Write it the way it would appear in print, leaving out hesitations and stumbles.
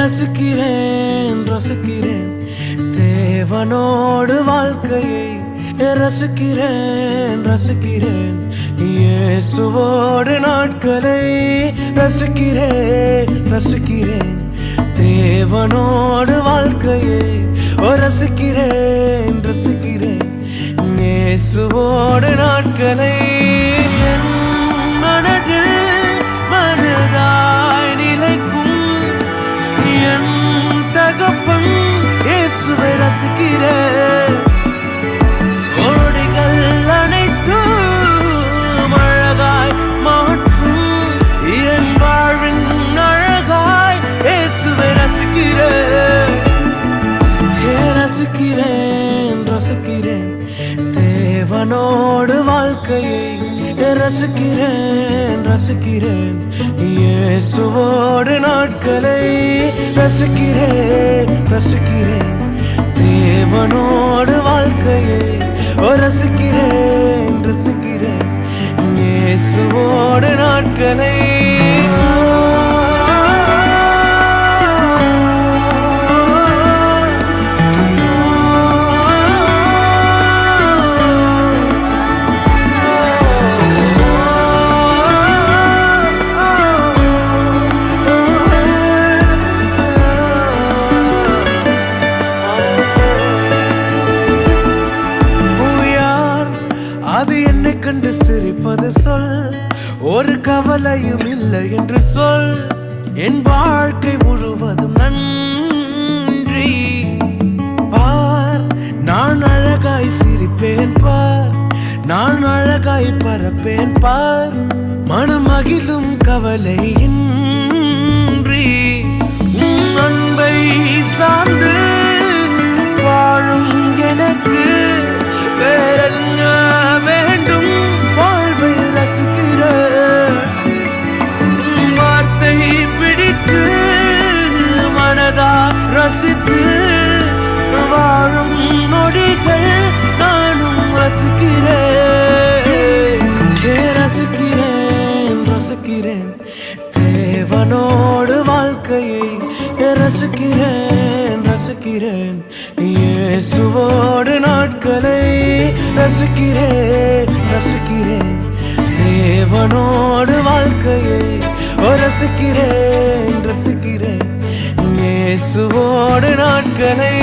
ரசிக்கிறேன் ரசிக்கிறேன் தேவனோடு வாழ்க்கையை ரசிக்கிறேன் ரசிக்கிறேன் இயேசுவோடு நாட்களை ரசிக்கிறேன் ரசிக்கிறேன் தேவனோடு வாழ்க்கையை ரசிக்கிறேன் ரசிக்கிறேன் இயேசுவோடு நாட்களை என் மனதில் மனதாய் நிலைக்கும் என் தகப்பன் இயேசுவை ரசிக்கிறேன். கோடிகள் அனைத்தும் அழகாய் மாற்றும் என் வாழ்வின் அழகாய் இயேசுவை ரசிக்கிறேன். ரசிக்கிறேன் ரசிக்கிறேன் தேவனோடு வாழ்க்கையை ரசிக்கிறேன் ரசிக்கிறேன் இயேசுவோடு நாட்களை ரசிக்கிறேன் ரசிக்கிறேன் தேவனோடு வாழ்க்கையை ரசிக்கிறேன் ரசிக்கிறேன் இயேசுவோடு நாட்களை அது என்னை கண்டு சிரிப்பது சொல், ஒரு கவலையும் இல்லை என்று சொல். என் வாழ்க்கை முழுவதும் நன்றி பார். நான் அழகாய் சிரிப்பேன் பார், நான் அழகாய் பறப்பேன் பார். மனமகிழும் கவலையின்றி அன்பை சார்ந்து வாழும் எனக்கு வேறென்ன வேண்டும்? வாழ்வை ரசிக்கிற வார்த்தை பிடித்து மனதா ரசித்து வாழும் நொடிகள் நானும் ரசிக்கிறேன். ரசிக்கிறேன் ரசிக்கிறேன் தேவனோடு வாழ்க்கையை ரசிக்கிறேன் ரசிக்கிறேன் இயேசுவோடு நாட்களை ரசிக்கிறேன் ரசிக்கிறேன் தேவனோடு வாழ்க்கையை ரசிக்கிறேன் ரசிக்கிறேன் இயேசுவோடு நாட்களை